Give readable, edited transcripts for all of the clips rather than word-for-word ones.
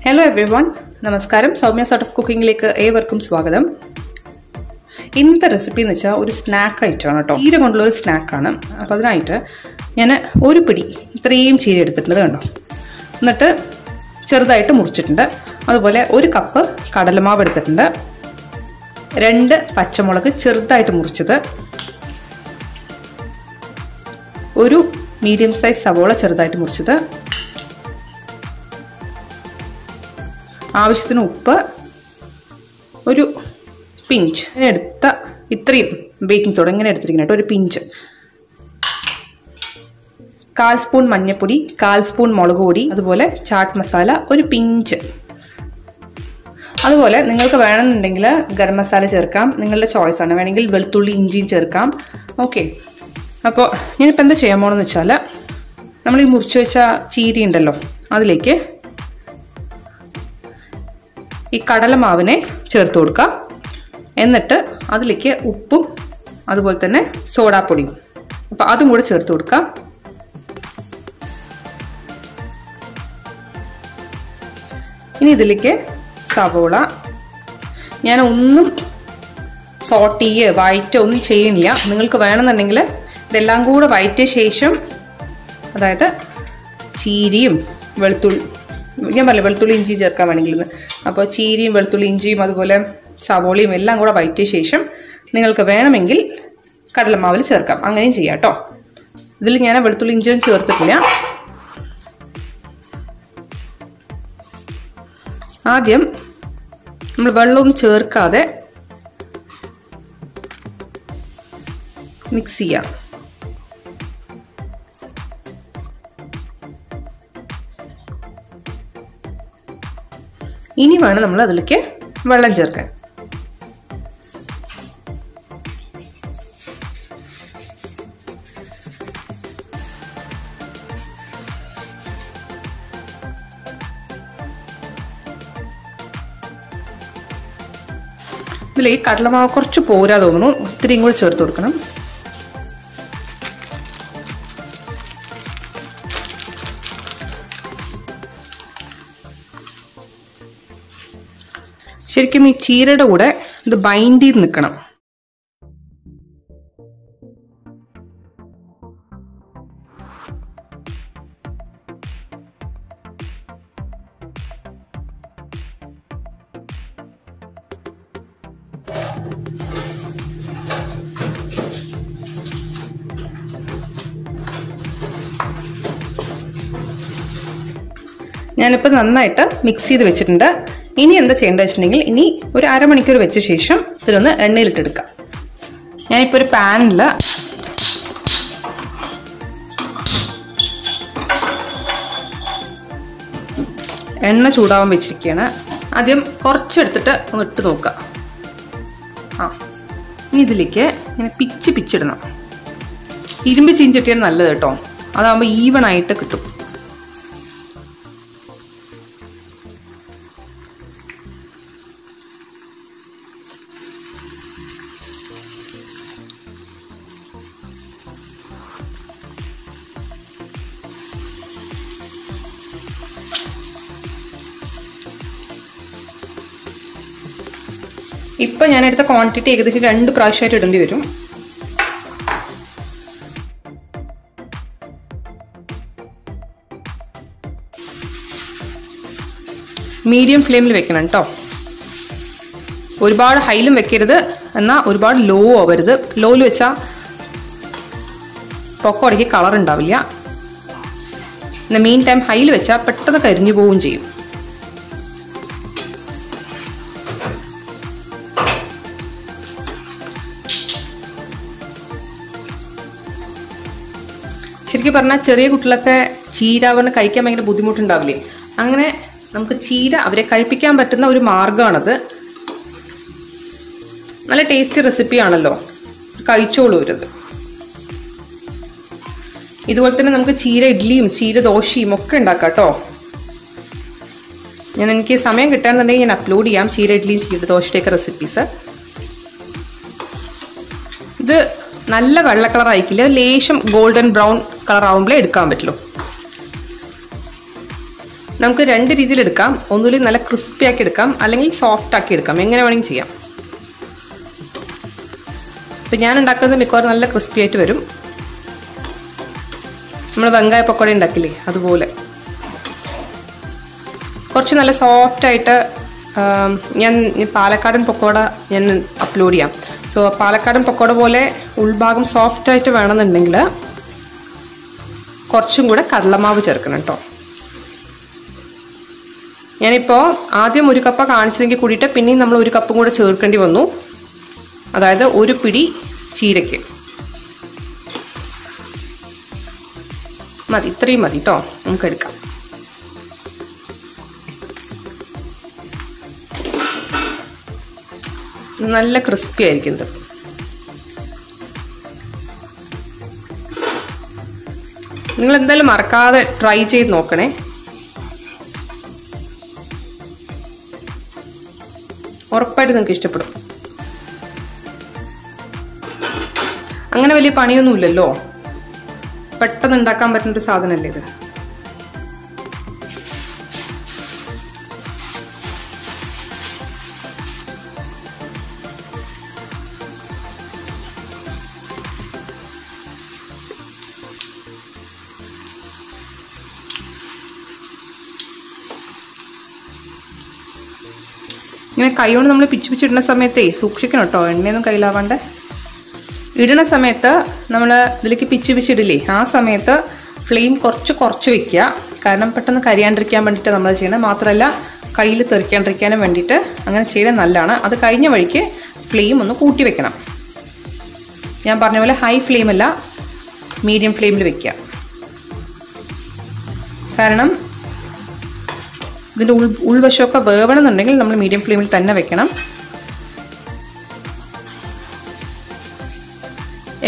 Hello everyone, Namaskaram. Soumya's Art of Cooking like ഏവർക്കും സ്വാഗതം. ഇന്നത്തെ റെസിപ്പി എന്ന് വെച്ചാൽ ഒരു സ്നാക്ക് ആയിട്ടാണ് കേട്ടോ. ചീര കൊണ്ടുള്ള ഒരു സ്നാക്കാണ്. അപ്പോൾ അതിനായിട്ട് ഞാൻ ഒരു പിടി ഇത്രയും ചീര എടുത്തിട്ടുണ്ട് കണ്ടോ. എന്നിട്ട് ചെറുതായിട്ട് മുറിച്ചിട്ടുണ്ട്. അതുപോലെ ഒരു കപ്പ് കടലമാവ് എടുത്തിട്ടുണ്ട്. 2 പച്ചമുളക് ചെറുതായിട്ട് മുറിച്ചത്. ഒരു മീഡിയം സൈസ് സവോള ചെറുതായിട്ട് മുറിച്ചത്. ആവശ്യത്തിന് ഉപ്പ്, ഒരു പിഞ്ച് എടുത്ത ഇത്രയും ബേക്കിംഗ് സോഡ ഇങ്ങനെ എടുത്തിരിക്കണം കേട്ടോ, ഒരു പിഞ്ച്, 1/4 സ്പൂൺ മഞ്ഞൾപ്പൊടി, 1/4 സ്പൂൺ മുളക് പൊടി, അതുപോലെ ചാട്ട് മസാല ഒരു പിഞ്ച്. അതുപോലെ നിങ്ങൾക്ക് വേണമെന്നുണ്ടെങ്കിൽ ഗരം മസാല ചേർക്കാം, നിങ്ങളുടെ ചോയ്സ് ആണ്. വേണമെങ്കിൽ വെളുത്തുള്ളി ഇഞ്ചിയും ചേർക്കാം. ഓക്കെ, അപ്പോൾ ഞാനിപ്പോൾ എന്താ ചെയ്യാൻ പോകണമെന്ന് വെച്ചാൽ നമ്മൾ ഈ മുറിച്ച് വെച്ച ചീര ഉണ്ടല്ലോ അതിലേക്ക് ഈ കടലമാവിനെ ചേർത്ത് കൊടുക്കുക. എന്നിട്ട് അതിലേക്ക് ഉപ്പും അതുപോലെ തന്നെ സോഡാപ്പൊടിയും, അപ്പോൾ അതും കൂടെ ചേർത്ത് കൊടുക്കുക. ഇനി ഇതിലേക്ക് സവോള, ഞാൻ ഒന്നും സോട്ട് വഴറ്റോ ഒന്നും ചെയ്യുന്നില്ല. നിങ്ങൾക്ക് വേണമെന്നുണ്ടെങ്കിൽ ഇതെല്ലാം കൂടെ വഴറ്റിയ ശേഷം, അതായത് ചീരയും വെളുത്തുള്ളി, ഞാൻ പറഞ്ഞില്ല വെളുത്തുള്ളി ഇഞ്ചിയും ചേർക്കാൻ വേണമെങ്കിൽ, അപ്പോൾ ചീരയും വെളുത്തുള്ളി ഇഞ്ചിയും അതുപോലെ സവോളയും എല്ലാം കൂടെ വഴറ്റിയ ശേഷം നിങ്ങൾക്ക് വേണമെങ്കിൽ കടലമാവിൽ ചേർക്കാം, അങ്ങനെയും ചെയ്യാം കേട്ടോ. ഇതിൽ ഞാൻ വെളുത്തുള്ളി ഇഞ്ചിയും ചേർത്തിട്ടില്ല. ആദ്യം നമ്മൾ വെള്ളമൊന്നും ചേർക്കാതെ മിക്സ് ചെയ്യാം. ഇനി വേണം നമ്മൾ അതിലേക്ക് വെള്ളം ചേർക്കാൻ. ഇതിലേക്ക് കടലമാവ് കുറച്ച് പോരാ തോന്നുന്നു, ഇത്തിരിയും കൂടി ചേർത്ത് കൊടുക്കണം. ശരിക്കും ഈ ചീരയുടെ കൂടെ ഇത് ബൈൻഡ് ചെയ്ത് നിൽക്കണം. ഞാനിപ്പോൾ നന്നായിട്ട് മിക്സ് ചെയ്ത് വെച്ചിട്ടുണ്ട്. ഇനി എന്താ ചെയ്യേണ്ടത് വെച്ചിട്ടുണ്ടെങ്കിൽ, ഇനി ഒരു അരമണിക്കൂർ വെച്ച ശേഷം ഇതിലൊന്ന് എണ്ണയിലിട്ടെടുക്കാം. ഞാനിപ്പോൾ ഒരു പാനിൽ എണ്ണ ചൂടാവാൻ വെച്ചിരിക്കുകയാണ്. ആദ്യം കുറച്ചെടുത്തിട്ട് ഒന്ന് ഇട്ട് നോക്കുക. ഇനി ഇതിലേക്ക് ഇങ്ങനെ പിച്ചിടണം. ഇരുമ്പ് ചീഞ്ചട്ടിയാണ് നല്ലത് കേട്ടോ, അതാകുമ്പോൾ ഈവൺ ആയിട്ട് കിട്ടും. ഇപ്പം ഞാനെടുത്ത ക്വാണ്ടിറ്റി ഏകദേശം 2 പ്രാവശ്യമായിട്ട് ഇടേണ്ടി വരും. മീഡിയം ഫ്ലെയിമിൽ വെക്കണം കേട്ടോ, ഒരുപാട് ഹൈയിലും വെക്കരുത്, എന്നാൽ ഒരുപാട് ലോ ആവരുത്. ലോയിൽ വെച്ചാൽ പൊക്കോടയ്ക്ക് കളർ ഉണ്ടാവില്ല. എന്നാൽ മീൻ ടൈം ഹൈയിൽ വെച്ചാൽ പെട്ടെന്ന് കരിഞ്ഞു പോവുകയും ചെയ്യും. ശരിക്കും പറഞ്ഞാൽ ചെറിയ കുട്ടികളൊക്കെ ചീര പറഞ്ഞ് കഴിക്കാൻ ഭയങ്കര ബുദ്ധിമുട്ടുണ്ടാവില്ലേ, അങ്ങനെ നമുക്ക് ചീര അവരെ കഴിപ്പിക്കാൻ പറ്റുന്ന ഒരു മാർഗ്ഗമാണത്. നല്ല ടേസ്റ്റി റെസിപ്പിയാണല്ലോ, കഴിച്ചോളൂ അവരത്. ഇതുപോലെ തന്നെ നമുക്ക് ചീര ഇഡ്ഡലിയും ചീര ദോശയും ഒക്കെ ഉണ്ടാക്കാം കേട്ടോ. എനിക്ക് സമയം കിട്ടാന്നുണ്ടെങ്കിൽ ഞാൻ അപ്ലോഡ് ചെയ്യാം ചീര ഇഡ്ഡലിയും ചീര ദോശയുടെയൊക്കെ റെസിപ്പീസ്. ഇത് നല്ല വെള്ള കളർ ആയിരിക്കില്ല, ലേശം ഗോൾഡൻ ബ്രൗൺ കളർ ആവുമ്പോഴേ എടുക്കാൻ പറ്റുള്ളൂ. നമുക്ക് രണ്ട് രീതിയിൽ എടുക്കാം. ഒന്നുകിൽ നല്ല ക്രിസ്പി ആക്കി എടുക്കാം, അല്ലെങ്കിൽ സോഫ്റ്റ് ആക്കി എടുക്കാം. എങ്ങനെ വേണമെങ്കിൽ ചെയ്യാം. ഇപ്പം ഞാൻ ഉണ്ടാക്കുന്നത് മിക്കവാറും നല്ല ക്രിസ്പി ആയിട്ട് വരും. നമ്മൾ വെങ്കായ പക്കോട ഉണ്ടാക്കില്ലേ അതുപോലെ. കുറച്ച് നല്ല സോഫ്റ്റായിട്ട് ഞാൻ പാലക്കാടൻ പക്കോട ഞാൻ അപ്ലോഡ് ചെയ്യാം. സോ പാലക്കാടൻ പക്കോട പോലെ ഉൾഭാഗം സോഫ്റ്റായിട്ട് വേണമെന്നുണ്ടെങ്കിൽ കുറച്ചും കൂടെ കടലമാവ് ചേർക്കണം കേട്ടോ. ഞാനിപ്പോൾ ആദ്യം 1 കപ്പ് കാണിച്ചതെങ്കിൽ കൂടിയിട്ട് പിന്നെയും നമ്മൾ 1 കപ്പും കൂടെ ചേർക്കേണ്ടി വന്നു. അതായത് 1 പിടി ചീരയ്ക്ക് മതി, ഇത്രയും മതി കേട്ടോ. നമുക്ക് എടുക്കാം. നല്ല ക്രിസ്പി ആയിരിക്കും ഇത്. നിങ്ങൾ എന്തായാലും മറക്കാതെ ട്രൈ ചെയ്ത് നോക്കണേ. ഉറപ്പായിട്ട് നിങ്ങൾക്ക് ഇഷ്ടപ്പെടും. അങ്ങനെ വലിയ പണിയൊന്നുമില്ലല്ലോ, പെട്ടെന്ന് ഉണ്ടാക്കാൻ പറ്റുന്നൊരു സാധനമല്ലേ ഇത്. ഇങ്ങനെ കൈകൊണ്ട് നമ്മൾ പിച്ചിടുന്ന സമയത്തേ സൂക്ഷിക്കണം കേട്ടോ, എണ്ണയൊന്നും കയ്യിലാവാണ്ട്. ഇടണ സമയത്ത് നമ്മൾ ഇതിലേക്ക് പിച്ചിടില്ലേ, ആ സമയത്ത് ഫ്ലെയിം കുറച്ച് വെക്കുക. കാരണം പെട്ടെന്ന് കരിയാണ്ടിരിക്കാൻ വേണ്ടിയിട്ട് നമ്മൾ ചെയ്യണം. മാത്രമല്ല കയ്യിൽ തെറിക്കാണ്ടിരിക്കാനും വേണ്ടിയിട്ട് അങ്ങനെ ചെയ്യണത് നല്ലതാണ്. അത് കഴിഞ്ഞ വഴിക്ക് ഫ്ലെയിം ഒന്ന് കൂട്ടി വെക്കണം. ഞാൻ പറഞ്ഞ പോലെ ഹൈ ഫ്ലെയിമല്ല, മീഡിയം ഫ്ലെയിമിൽ വെക്കുക. കാരണം ഇതിൻ്റെ ഉൾവശമൊക്കെ വേവണമെന്നുണ്ടെങ്കിൽ നമ്മൾ മീഡിയം ഫ്ലെയിമിൽ തന്നെ വെക്കണം.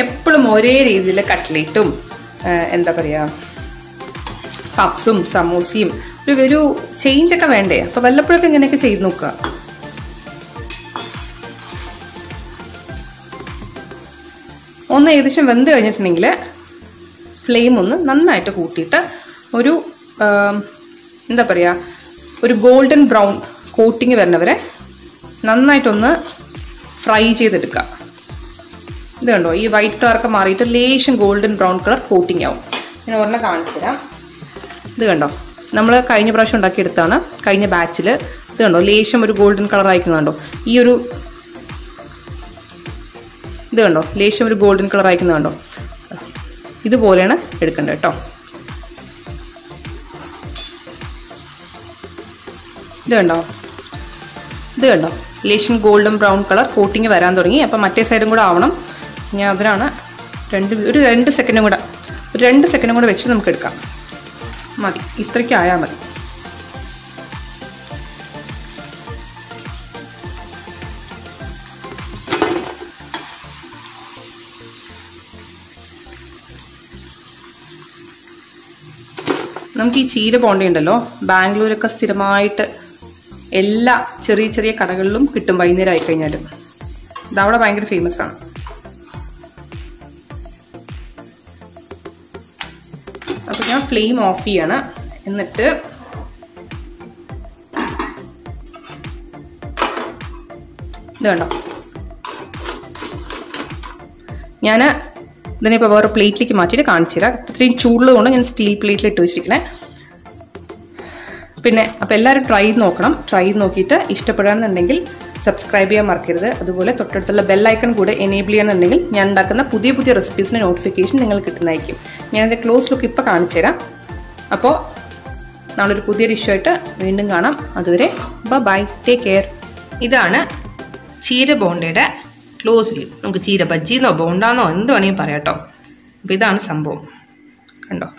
എപ്പോഴും ഒരേ രീതിയിൽ കട്ട്ലേറ്റും എന്താ പറയുക പപ്സും സമൂസയും ഒരു ചേഞ്ചൊക്കെ വേണ്ടേ. അപ്പോൾ വല്ലപ്പോഴൊക്കെ ഇങ്ങനെയൊക്കെ ചെയ്ത് നോക്കുക. ഒന്ന് ഏകദേശം വെന്ത് കഴിഞ്ഞിട്ടുണ്ടെങ്കിൽ ഫ്ലെയിം ഒന്ന് നന്നായിട്ട് കൂട്ടിയിട്ട് ഒരു എന്താ പറയുക ഒരു ഗോൾഡൻ ബ്രൗൺ കോട്ടിങ് വരുന്നവരെ നന്നായിട്ടൊന്ന് ഫ്രൈ ചെയ്തെടുക്കുക. ഇത് കണ്ടോ, ഈ വൈറ്റ് കളറൊക്കെ മാറിയിട്ട് ലേശം ഗോൾഡൻ ബ്രൗൺ കളർ കോട്ടിങ് ആവും. ഞാൻ ഒരെണ്ണം കാണിച്ചു തരാം. ഇത് കണ്ടോ, നമ്മൾ കഴിഞ്ഞ പ്രാവശ്യം ഉണ്ടാക്കിയെടുത്താണ്, കഴിഞ്ഞ ബാച്ചിൽ. ഇത് കണ്ടോ, ലേശം ഒരു ഗോൾഡൻ കളർ അയക്കുന്നുണ്ടോ. ഇത് കണ്ടോ, ലേശം ഒരു ഗോൾഡൻ കളർ അയക്കുന്നുണ്ടോ. ഇതുപോലെയാണ് എടുക്കേണ്ടത് കേട്ടോ. ഇത് കണ്ടോ ലേശം ഗോൾഡൻ ബ്രൗൺ കളർ കോട്ടിങ് വരാൻ തുടങ്ങി. അപ്പം മറ്റേ സൈഡും കൂടെ ആവണം. ഞാൻ അതിനാണ് ഒരു 2 സെക്കൻഡും കൂടെ വെച്ച് നമുക്ക് എടുക്കാം. മതി, ഇത്രയ്ക്ക് ആയാൽ മതി. നമുക്ക് ഈ ചീര ബോണ്ടയുണ്ടല്ലോ, ബാംഗ്ലൂരൊക്കെ സ്ഥിരമായിട്ട് എല്ലാ ചെറിയ ചെറിയ കടകളിലും കിട്ടും. വൈകുന്നേരം ആയിക്കഴിഞ്ഞാലും ഇതവിടെ ഭയങ്കര ഫേമസ് ആണ്. അപ്പോൾ ഞാൻ ഫ്ലെയിം ഓഫ് ചെയ്യാണ്. എന്നിട്ട് ഇത് കണ്ടോ, ഞാൻ ഇതിനിപ്പോൾ വേറെ പ്ലേറ്റിലേക്ക് മാറ്റിയിട്ട് കാണിച്ചു തരാം. ഇത്രയും ചൂടുള്ളതുകൊണ്ട് ഞാൻ സ്റ്റീൽ പ്ലേറ്റിൽ ഇട്ട് വെച്ചിരിക്കണേ. പിന്നെ അപ്പോൾ എല്ലാവരും ട്രൈ ചെയ്ത് നോക്കണം. ട്രൈ ചെയ്ത് നോക്കിയിട്ട് ഇഷ്ടപ്പെടാമെന്നുണ്ടെങ്കിൽ സബ്സ്ക്രൈബ് ചെയ്യാൻ മറക്കരുത്. അതുപോലെ തൊട്ടടുത്തുള്ള ബെല്ലൈക്കൺ കൂടെ എനേബിൾ ചെയ്യാന്നുണ്ടെങ്കിൽ ഞാൻ ഉണ്ടാക്കുന്ന പുതിയ റെസിപ്പീസിൻ്റെ നോട്ടിഫിക്കേഷൻ നിങ്ങൾക്ക് കിട്ടുന്നതായിരിക്കും. ഞാനതിൻ്റെ ക്ലോസ് ലുക്ക് ഇപ്പോൾ കാണിച്ചു തരാം. അപ്പോൾ നാളൊരു പുതിയ ഡിഷായിട്ട് വീണ്ടും കാണാം. അതുവരെ ബൈ, ടേക്ക് കെയർ. ഇതാണ് ചീര ബോണ്ടയുടെ ക്ലോസ് വ്യൂ. നമുക്ക് ചീര ബജ്ജിന്നോ ബോണ്ടാന്നോ എന്ത് വേണമെങ്കിലും പറയാം കേട്ടോ. അപ്പോൾ ഇതാണ് സംഭവം, കണ്ടോ.